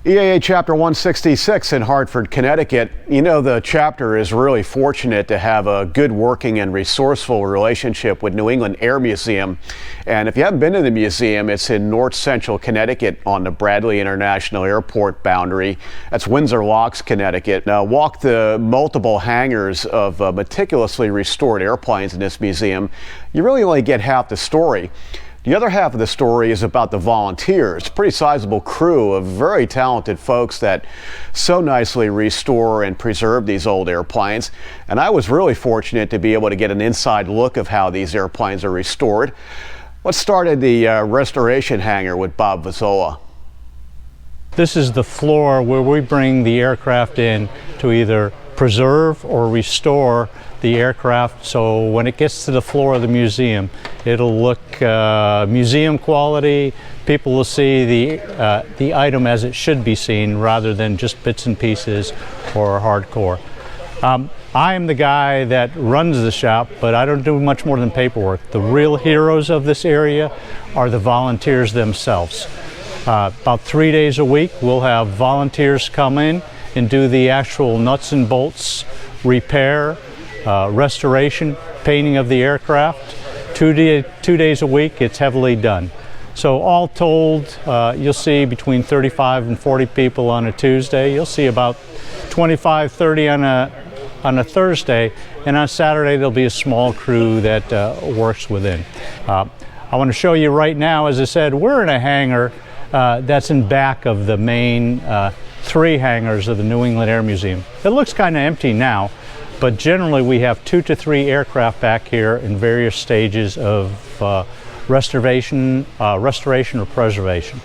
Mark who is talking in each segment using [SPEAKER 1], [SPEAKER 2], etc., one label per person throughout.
[SPEAKER 1] EAA Chapter 166 in Hartford, Connecticut. You know, the chapter is really fortunate to have a good working and resourceful relationship with New England Air Museum. And if you haven't been to the museum, it's in north central Connecticut on the Brelli International Airport boundary. That's Windsor Locks, Connecticut. Now, walk the multiple hangars of meticulously restored airplanes in this museum. You really only get half the story. The other half of the story is about the volunteers, a pretty sizable crew of very talented folks that so nicely restore and preserve these old airplanes. And I was really fortunate to be able to get an inside look of how these airplanes are restored. Let's start at the restoration hangar with Bob Vozzola.
[SPEAKER 2] This is the floor where we bring the aircraft in to either preserve or restore the aircraft, so when it gets to the floor of the museum, it'll look museum quality. People will see the item as it should be seen rather than just bits and pieces or hardcore. I am the guy that runs the shop, but I don't do much more than paperwork. The real heroes of this area are the volunteers themselves. About 3 days a week, we'll have volunteers come in and do the actual nuts and bolts repair, restoration, painting of the aircraft. Two days a week, it's heavily done. So all told, you'll see between 35 and 40 people on a Tuesday. You'll see about 25, 30 on a Thursday, and on Saturday there'll be a small crew that works within. I want to show you right now, as I said, we're in a hangar that's in back of the main 3 hangars of the New England Air Museum. It looks kind of empty now, but generally we have 2 to 3 aircraft back here in various stages of restoration or preservation.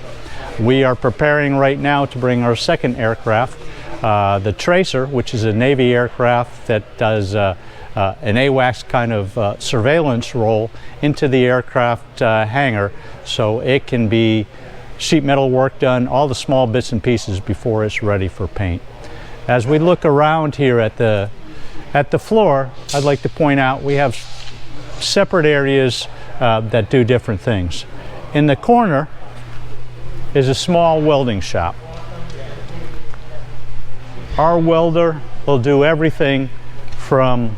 [SPEAKER 2] We are preparing right now to bring our second aircraft, the Tracer, which is a Navy aircraft that does an AWACS kind of surveillance role, into the aircraft hangar, so it can be sheet metal work done, all the small bits and pieces before it's ready for paint. As we look around here at the floor, I'd like to point out we have separate areas that do different things. In the corner is a small welding shop. Our welder will do everything from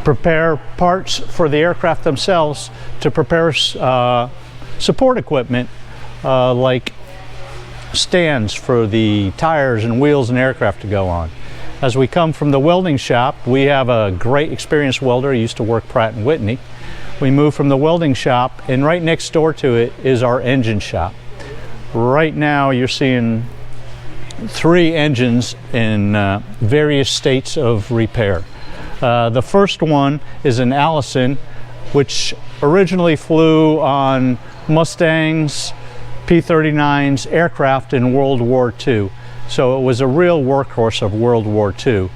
[SPEAKER 2] prepare parts for the aircraft themselves to prepare support equipment like stands for the tires and wheels and aircraft to go on. As we come from the welding shop, we have a great experienced welder. He used to work Pratt & Whitney. We move from the welding shop, and right next door to it is our engine shop. Right now you're seeing 3 engines in various states of repair. The first one is an Allison, which originally flew on Mustangs, P-39s, aircraft in World War II. So it was a real workhorse of World War II.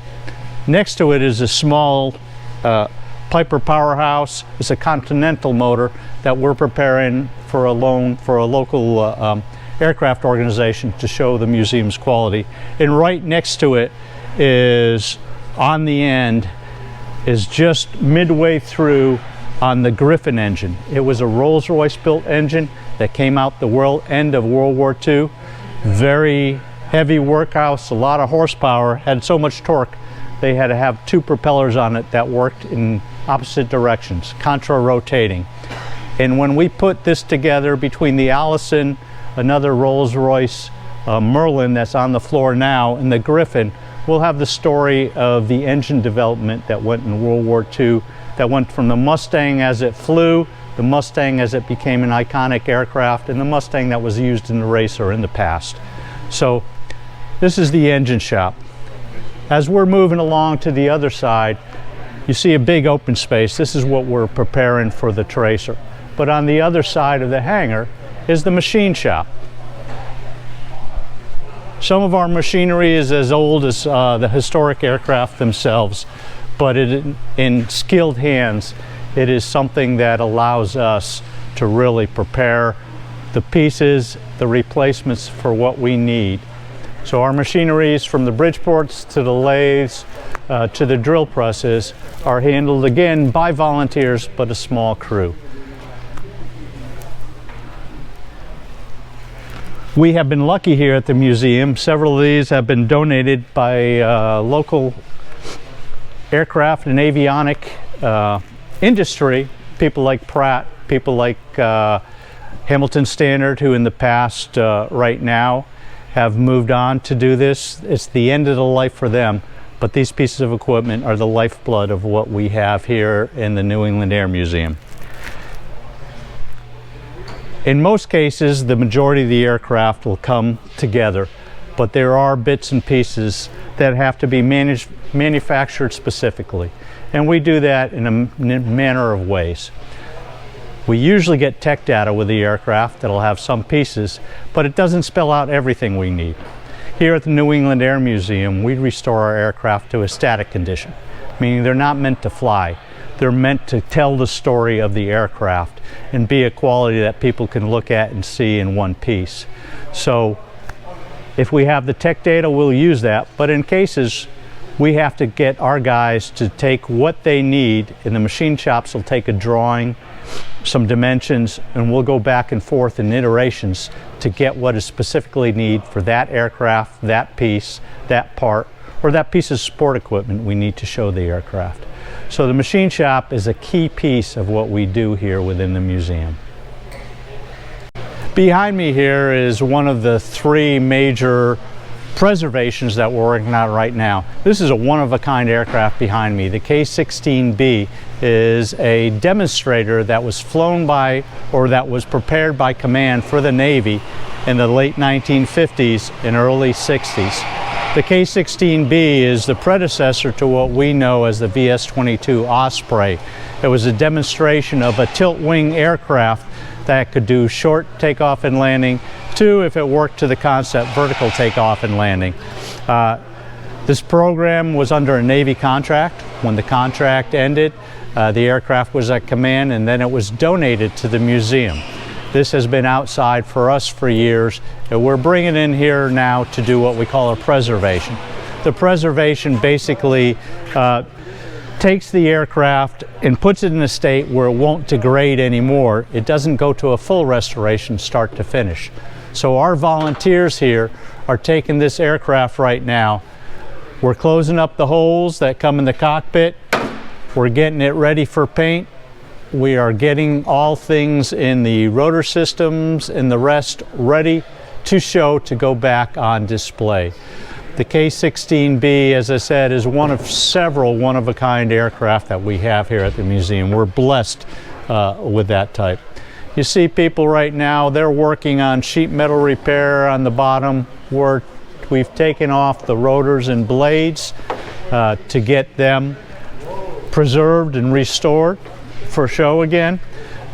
[SPEAKER 2] Next to it is a small Piper powerhouse. It's a Continental motor that we're preparing for a loan for a local aircraft organization to show the museum's quality. And right next to it is, on the end, is just midway through on the Griffin engine. It was a Rolls-Royce built engine that came out the end of World War II. Very heavy workhouse, a lot of horsepower, had so much torque they had to have 2 propellers on it that worked in opposite directions, contra-rotating. And when we put this together between the Allison, another Rolls-Royce Merlin that's on the floor now, and the Griffin, we'll have the story of the engine development that went in World War II, that went from the Mustang as it flew, the Mustang as it became an iconic aircraft, and the Mustang that was used in the racer in the past. So this is the engine shop. As we're moving along to the other side, you see a big open space. This is what we're preparing for the Tracer. But on the other side of the hangar is the machine shop. Some of our machinery is as old as the historic aircraft themselves, but in skilled hands, it is something that allows us to really prepare the pieces, the replacements for what we need. So our machineries, from the Bridgeports to the lathes to the drill presses, are handled again by volunteers, but a small crew. We have been lucky here at the museum. Several of these have been donated by local aircraft and avionic industry, people like Pratt, people like Hamilton Standard, who in the past, right now, have moved on to do this. It's the end of the life for them, but these pieces of equipment are the lifeblood of what we have here in the New England Air Museum. In most cases, the majority of the aircraft will come together, but there are bits and pieces that have to be manufactured specifically. And we do that in a manner of ways. We usually get tech data with the aircraft that'll have some pieces, but it doesn't spell out everything we need. Here at the New England Air Museum, we restore our aircraft to a static condition, meaning they're not meant to fly. They're meant to tell the story of the aircraft and be a quality that people can look at and see in one piece. So if we have the tech data, we'll use that, but in cases we have to get our guys to take what they need, and the machine shops will take a drawing, some dimensions, and we'll go back and forth in iterations to get what is specifically needed for that aircraft, that piece, that part, or that piece of support equipment we need to show the aircraft. So the machine shop is a key piece of what we do here within the museum. Behind me here is one of the three major preservations that we're working on right now. This is a one-of-a-kind aircraft behind me. The K-16B is a demonstrator that was flown by, or that was prepared by command for the Navy in the late 1950s and early 60s. The K-16B is the predecessor to what we know as the VS-22 Osprey. It was a demonstration of a tilt-wing aircraft that could do short takeoff and landing, to, if it worked to the concept, vertical takeoff and landing. This program was under a Navy contract. When the contract ended, the aircraft was at command, and then it was donated to the museum. This has been outside for us for years, and we're bringing it in here now to do what we call a preservation. The preservation basically takes the aircraft and puts it in a state where it won't degrade anymore. It doesn't go to a full restoration start to finish. So our volunteers here are taking this aircraft right now. We're closing up the holes that come in the cockpit. We're getting it ready for paint. We are getting all things in the rotor systems and the rest ready to show, to go back on display. The K-16B, as I said, is one of several one-of-a-kind aircraft that we have here at the museum. We're blessed with that type. You see people right now, they're working on sheet metal repair on the bottom. We've taken off the rotors and blades to get them preserved and restored for show again.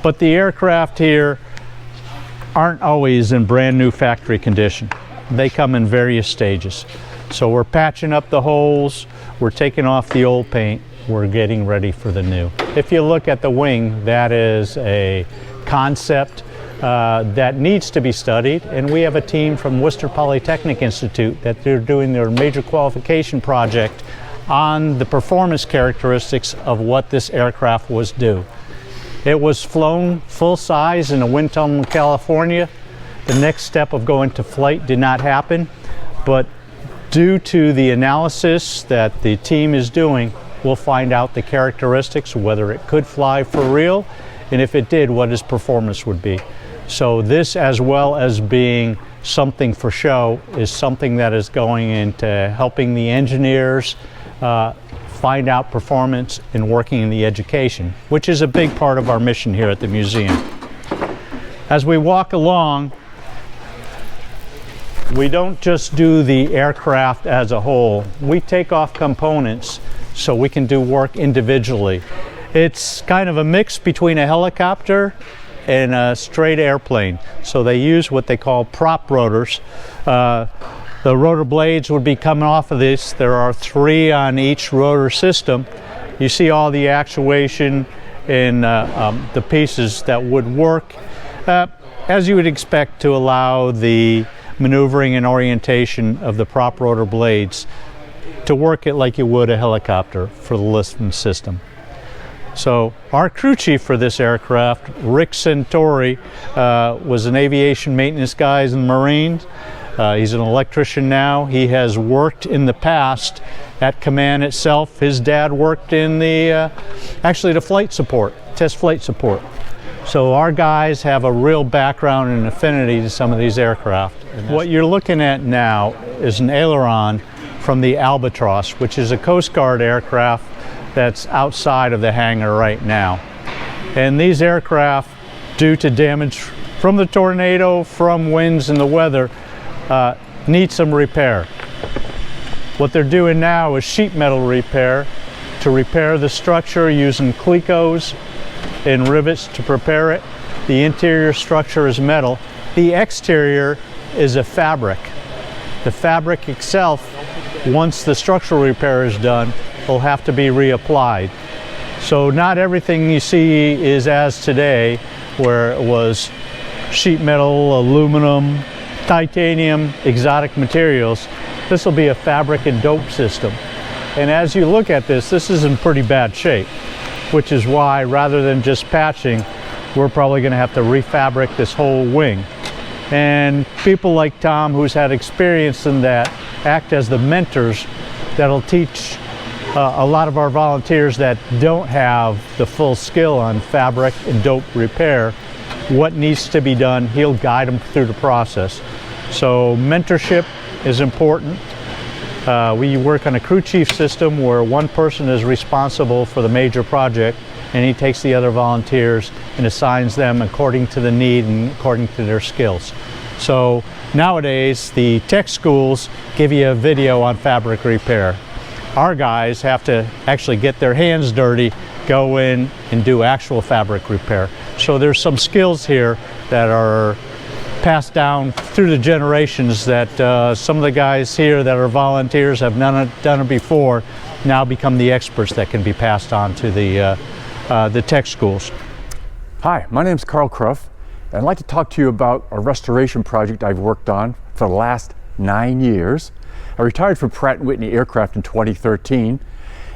[SPEAKER 2] But the aircraft here aren't always in brand new factory condition. They come in various stages. So we're patching up the holes, we're taking off the old paint, we're getting ready for the new. If you look at the wing, that is a concept that needs to be studied, and we have a team from Worcester Polytechnic Institute that they're doing their major qualification project on the performance characteristics of what this aircraft was due. It was flown full size in a wind tunnel in California. The next step of going to flight did not happen, but due to the analysis that the team is doing, we'll find out the characteristics, whether it could fly for real, and if it did, what its performance would be. So this, as well as being something for show, is something that is going into helping the engineers find out performance and working in the education, which is a big part of our mission here at the museum. As we walk along, we don't just do the aircraft as a whole. We take off components so we can do work individually. It's kind of a mix between a helicopter and a straight airplane. So they use what they call prop rotors. The rotor blades would be coming off of this. There are 3 on each rotor system. You see all the actuation and the pieces that would work as you would expect to allow the maneuvering and orientation of the prop rotor blades to work it like you would a helicopter for the listening system. So our crew chief for this aircraft, Rick Centauri, was an aviation maintenance guy in the Marines. He's an electrician now. He has worked in the past at command itself. His dad worked in the actually the flight support, test flight support. So our guys have a real background and affinity to some of these aircraft. What you're looking at now is an aileron from the Albatross, which is a Coast Guard aircraft that's outside of the hangar right now. And these aircraft, due to damage from the tornado, from winds and the weather, need some repair. What they're doing now is sheet metal repair to repair the structure using clecos and rivets to prepare it. The interior structure is metal. The exterior is a fabric. The fabric itself, once the structural repair is done, will have to be reapplied. So not everything you see is as today, where it was sheet metal, aluminum, titanium, exotic materials. This will be a fabric and dope system. And as you look at this is in pretty bad shape, which is why, rather than just patching, we're probably going to have to refabric this whole wing. And people like Tom, who's had experience in that, act as the mentors that'll teach a lot of our volunteers that don't have the full skill on fabric and dope repair what needs to be done. He'll guide them through the process. So mentorship is important. We work on a crew chief system where one person is responsible for the major project, and he takes the other volunteers and assigns them according to the need and according to their skills. So nowadays the tech schools give you a video on fabric repair. Our guys have to actually get their hands dirty, go in and do actual fabric repair. So there's some skills here that are passed down through the generations that some of the guys here that are volunteers have done it before, now become the experts that can be passed on to the tech schools.
[SPEAKER 3] Hi, my name is Carl Cruff, and I'd like to talk to you about a restoration project I've worked on for the last 9 years. I retired from Pratt & Whitney Aircraft in 2013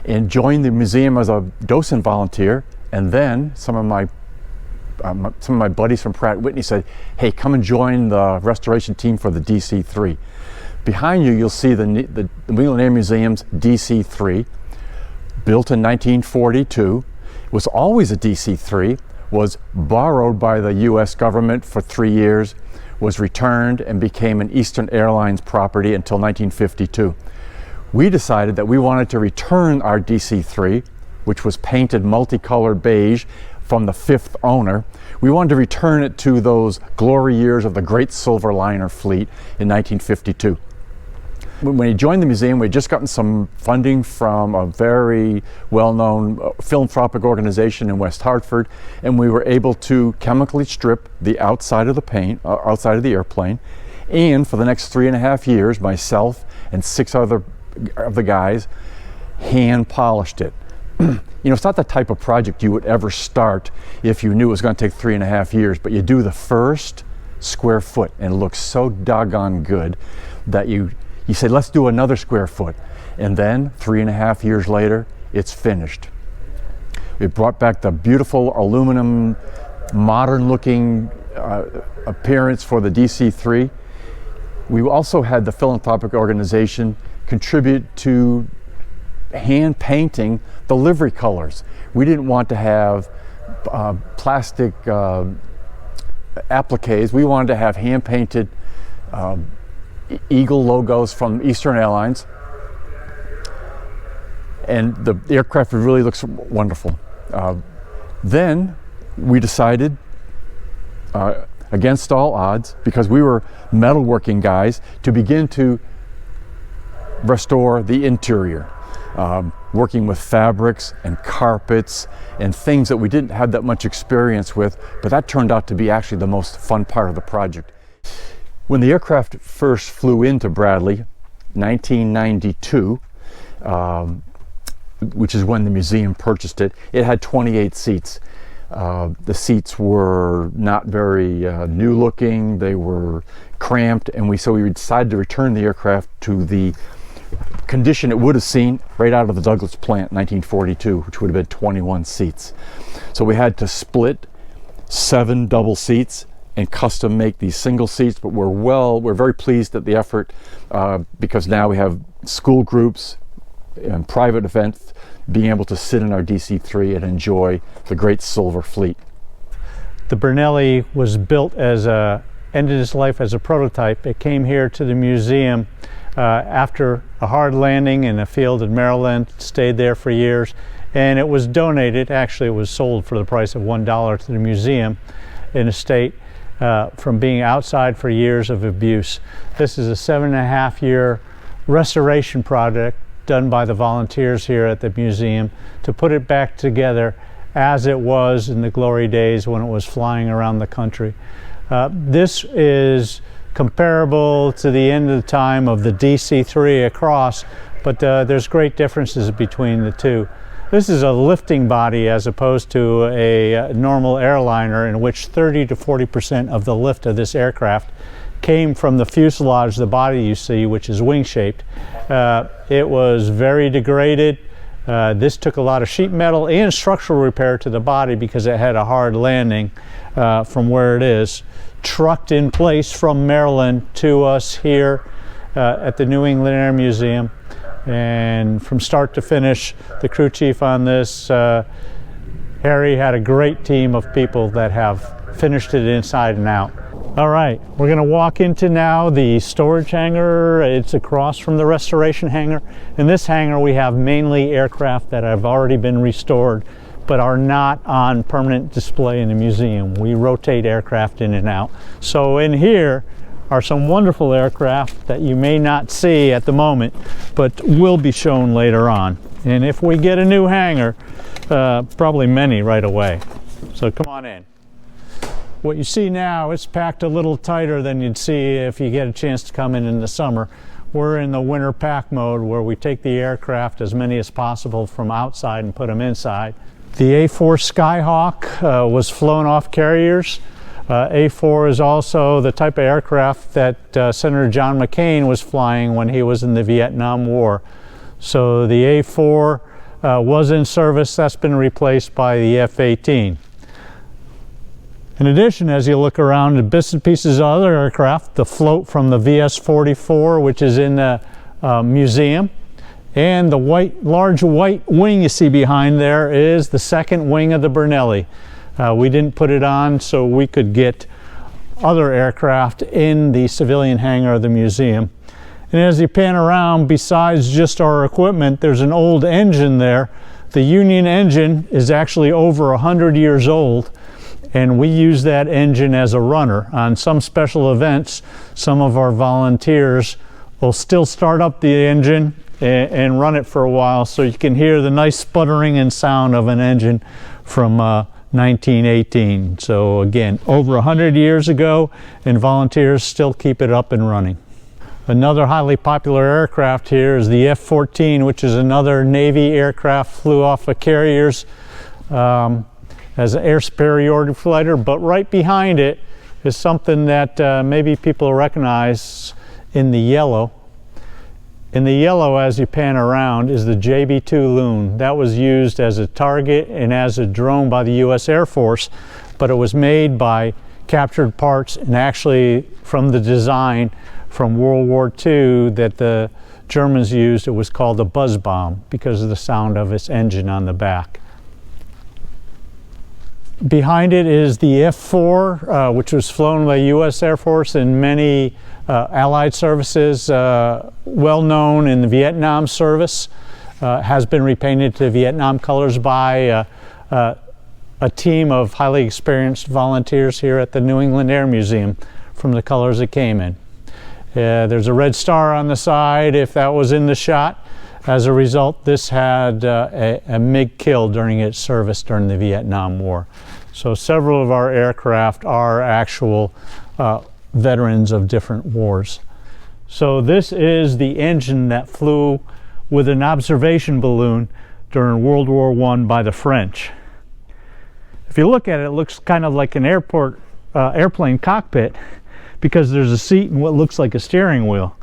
[SPEAKER 3] and joined the museum as a docent volunteer, and then some of my buddies from Pratt & Whitney said, hey, come and join the restoration team for the DC-3. Behind you, you'll see the New England Air Museum's DC-3, built in 1942. It was always a DC-3, was borrowed by the US government for 3 years, was returned and became an Eastern Airlines property until 1952. We decided that we wanted to return our DC-3, which was painted multicolored beige from the 5th owner. We wanted to return it to those glory years of the great silver liner fleet in 1952. When he joined the museum, we had just gotten some funding from a very well-known philanthropic organization in West Hartford, and we were able to chemically strip the outside of the paint, outside of the airplane, and for the next 3.5 years, myself and 6 other of the guys hand polished it. You know, it's not the type of project you would ever start if you knew it was going to take 3.5 years, but you do the first square foot and it looks so doggone good that you say, let's do another square foot. And then 3.5 years later, it's finished. We brought back the beautiful aluminum, modern looking appearance for the DC-3. We also had the philanthropic organization contribute to hand painting the livery colors. We didn't want to have plastic appliques. We wanted to have hand painted eagle logos from Eastern Airlines, and the aircraft really looks wonderful. Then we decided, against all odds, because we were metalworking guys, to begin to restore the interior, working with fabrics and carpets and things that we didn't have that much experience with, but that turned out to be actually the most fun part of the project. When the aircraft first flew into Bradley, 1992, which is when the museum purchased it, it had 28 seats. The seats were not very new looking, they were cramped, and so we decided to return the aircraft to the condition it would have seen right out of the Douglas plant in 1942, which would have been 21 seats. So we had to split 7 double seats and custom make these single seats, but we're very pleased at the effort because now we have school groups and private events being able to sit in our DC-3 and enjoy the great silver fleet.
[SPEAKER 2] The Brelli was built ended its life as a prototype. It came here to the museum after a hard landing in a field in Maryland, stayed there for years, and it was donated. Actually, it was sold for the price of $1 to the museum in a state from being outside for years of abuse. This is a 7.5-year restoration project done by the volunteers here at the museum to put it back together as it was in the glory days when it was flying around the country. This is comparable to the end of the time of the DC-3 across, but there's great differences between the two. This is a lifting body as opposed to a normal airliner, in which 30 to 40% of the lift of this aircraft came from the fuselage, the body you see, which is wing-shaped. It was very degraded. This took a lot of sheet metal and structural repair to the body because it had a hard landing from where it is. Trucked in place from Maryland to us here at the New England Air Museum. And from start to finish, the crew chief on this, Harry, had a great team of people that have finished it inside and out. All right, we're going to walk into now the storage hangar. It's across from the restoration hangar. In this hangar, we have mainly aircraft that have already been restored but are not on permanent display in the museum. We rotate aircraft in and out. So in here are some wonderful aircraft that you may not see at the moment, but will be shown later on. And if we get a new hangar, probably many right away. So come on in. What you see now, it's packed a little tighter than you'd see if you get a chance to come in the summer. We're in the winter pack mode where we take the aircraft, as many as possible, from outside and put them inside. The A4 Skyhawk was flown off carriers. A4 is also the type of aircraft that Senator John McCain was flying when he was in the Vietnam War. So the A4 was in service. That's been replaced by the F-18. In addition, as you look around at bits and pieces of other aircraft, the float from the VS-44, which is in the museum, and the large white wing you see behind there is the second wing of the Brelli. We didn't put it on so we could get other aircraft in the civilian hangar of the museum. And as you pan around, besides just our equipment, there's an old engine there. The Union engine is actually over 100 years old, and we use that engine as a runner. On some special events, some of our volunteers will still start up the engine and run it for a while, so you can hear the nice sputtering and sound of an engine from 1918. So again, over 100 years ago, and volunteers still keep it up and running. Another highly popular aircraft here is the F-14, which is another Navy aircraft, flew off of carriers as an air superiority fighter, but right behind it is something that maybe people recognize in the yellow. In the yellow, as you pan around, is the JB-2 Loon. That was used as a target and as a drone by the U.S. Air Force, but it was made by captured parts and actually from the design from World War II that the Germans used. It was called a buzz bomb because of the sound of its engine on the back. Behind it is the F-4, which was flown by the U.S. Air Force and many Allied services, well known in the Vietnam service, has been repainted to Vietnam colors by a team of highly experienced volunteers here at the New England Air Museum from the colors it came in. There's a red star on the side if that was in the shot. As a result, this had a MiG kill during its service during the Vietnam War. So several of our aircraft are actual veterans of different wars. So this is the engine that flew with an observation balloon during World War I by the French. If you look at it, it looks kind of like an airplane cockpit because there's a seat and what looks like a steering wheel.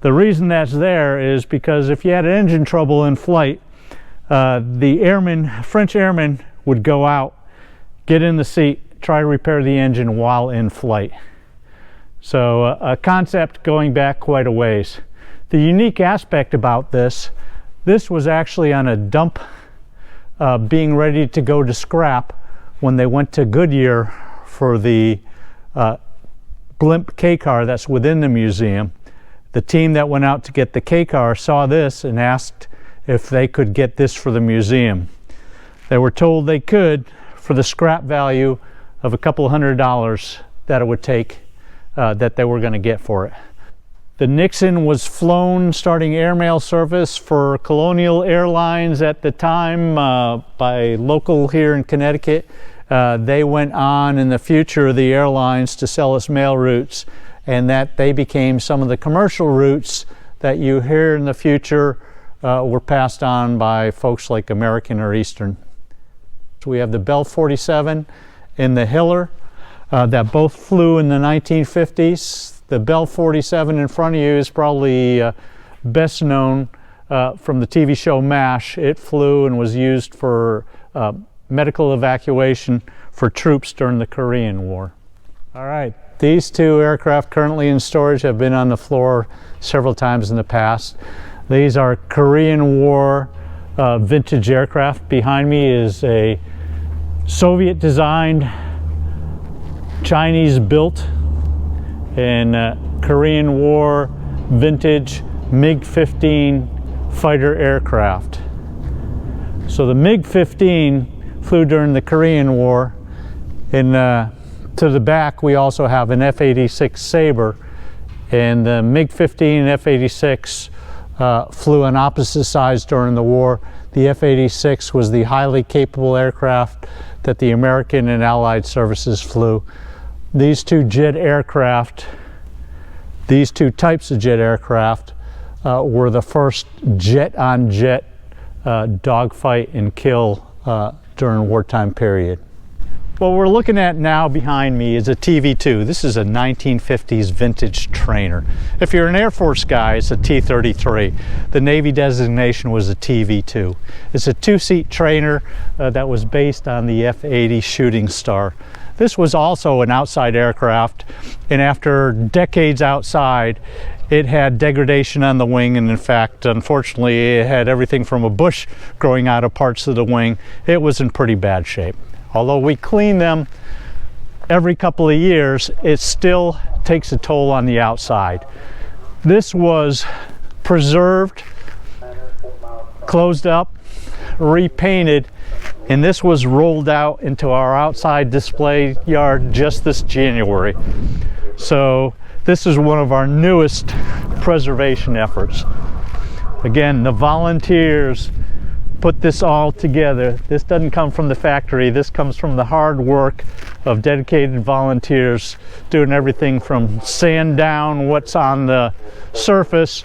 [SPEAKER 2] The reason that's there is because if you had engine trouble in flight, the French airmen would go out, get in the seat, try to repair the engine while in flight. So a concept going back quite a ways. The unique aspect about this was actually on a dump being ready to go to scrap when they went to Goodyear for the blimp K-car that's within the museum. The team that went out to get the K-car saw this and asked if they could get this for the museum. They were told they could for the scrap value of a couple $100 that it would take, that they were going to get for it. The Nixon was flown starting airmail service for Colonial Airlines at the time by local here in Connecticut. They went on in the future, the airlines, to sell us mail routes, and that they became some of the commercial routes that you hear in the future were passed on by folks like American or Eastern. So we have the Bell 47 and the Hiller that both flew in the 1950s. The Bell 47 in front of you is probably best known from the TV show MASH. It flew and was used for medical evacuation for troops during the Korean War. All right, these two aircraft currently in storage have been on the floor several times in the past. These are Korean War vintage aircraft. Behind me is a Soviet designed, Chinese built, and Korean War vintage MiG-15 fighter aircraft. So the MiG-15 flew during the Korean War, and to the back we also have an F-86 Sabre, and the MiG-15 and F-86 flew on opposite sides during the war. The F-86 was the highly capable aircraft that the American and Allied services flew. These two jet aircraft, these two types of jet aircraft were the first jet-on-jet dogfight and kill during wartime period. What we're looking at now behind me is a TV-2. This is a 1950s vintage trainer. If you're an Air Force guy, it's a T-33. The Navy designation was a TV-2. It's a two-seat trainer that was based on the F-80 Shooting Star. This was also an outside aircraft, and after decades outside, it had degradation on the wing, and in fact, unfortunately, it had everything from a bush growing out of parts of the wing. It was in pretty bad shape. Although we clean them every couple of years, it still takes a toll on the outside. This was preserved, closed up, repainted, and this was rolled out into our outside display yard just this January. So this is one of our newest preservation efforts. Again, the volunteers put this all together. This doesn't come from the factory. This comes from the hard work of dedicated volunteers doing everything from sand down what's on the surface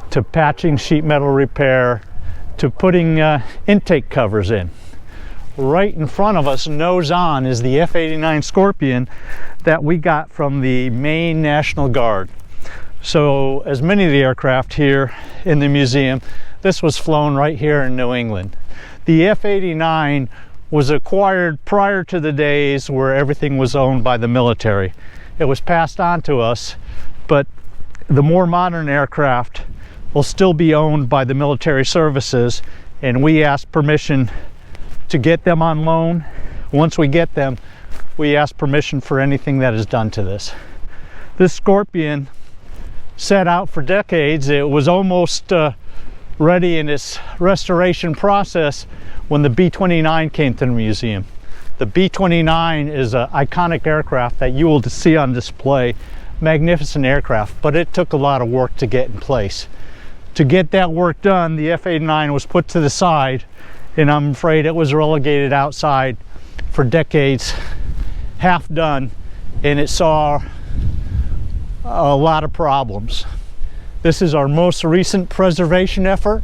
[SPEAKER 2] to patching sheet metal repair to putting intake covers in. Right in front of us, nose on, is the F-89 Scorpion that we got from the Maine National Guard. So as many of the aircraft here in the museum, this was flown right here in New England. The F-89 was acquired prior to the days where everything was owned by the military. It was passed on to us, but the more modern aircraft will still be owned by the military services, and we asked permission to get them on loan. Once we get them, we ask permission for anything that is done to this. This Scorpion sat out for decades. It was almost ready in its restoration process when the B-29 came to the museum. The B-29 is an iconic aircraft that you will see on display. Magnificent aircraft, but it took a lot of work to get in place. To get that work done, the F-89 was put to the side, and I'm afraid it was relegated outside for decades, half done, and it saw a lot of problems. This is our most recent preservation effort.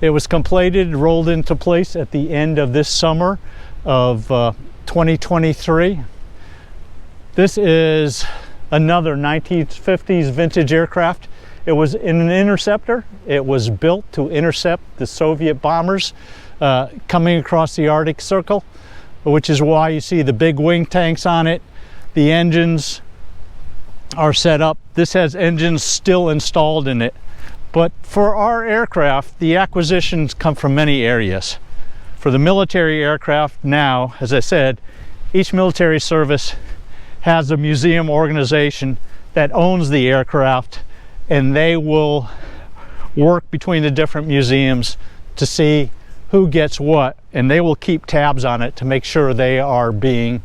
[SPEAKER 2] It was completed, rolled into place at the end of this summer of 2023. This is another 1950s vintage aircraft. It was in an interceptor. It was built to intercept the Soviet bombers coming across the Arctic Circle, which is why you see the big wing tanks on it. The engines are set up. This has engines still installed in it. But for our aircraft, the acquisitions come from many areas. For the military aircraft now, as I said, each military service has a museum organization that owns the aircraft, and they will work between the different museums to see who gets what, and they will keep tabs on it to make sure they are being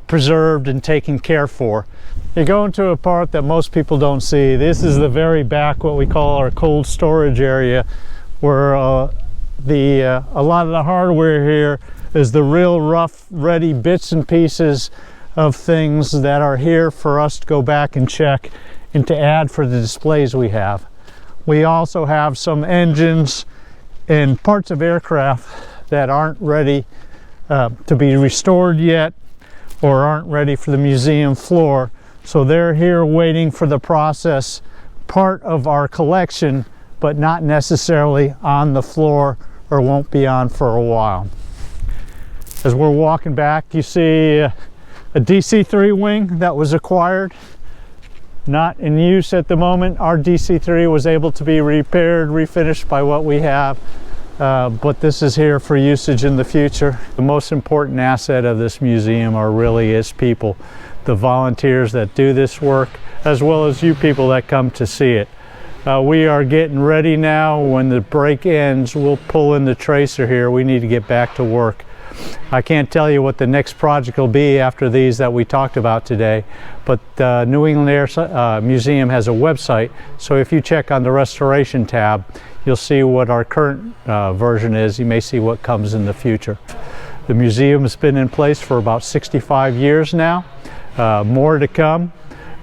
[SPEAKER 2] preserved and taken care for. You go into a part that most people don't see. This is the very back, what we call our cold storage area, where a lot of the hardware here is the real rough, ready bits and pieces of things that are here for us to go back and check and to add for the displays we have. We also have some engines and parts of aircraft that aren't ready to be restored yet, or aren't ready for the museum floor. So they're here waiting for the process, part of our collection, but not necessarily on the floor, or won't be on for a while. As we're walking back, you see a DC-3 wing that was acquired, not in use at the moment. Our DC-3 was able to be repaired, refinished by what we have, but this is here for usage in the future. The most important asset of this museum are really its people, the volunteers that do this work, as well as you people that come to see it. We are getting ready now. When the break ends, we'll pull in the tracer here. We need to get back to work. I can't tell you what the next project will be after these that we talked about today, but New England Air Museum has a website, so if you check on the restoration tab, you'll see what our current version is. You may see what comes in the future. The museum has been in place for about 65 years now. More to come.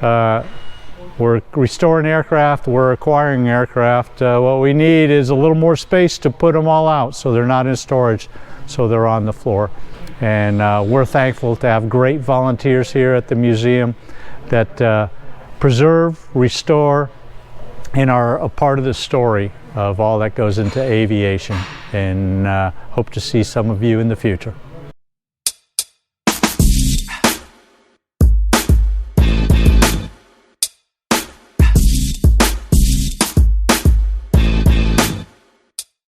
[SPEAKER 2] We're restoring aircraft, we're acquiring aircraft. What we need is a little more space to put them all out so they're not in storage, so they're on the floor. And we're thankful to have great volunteers here at the museum that preserve, restore, and are a part of the story of all that goes into aviation. And hope to see some of you in the future.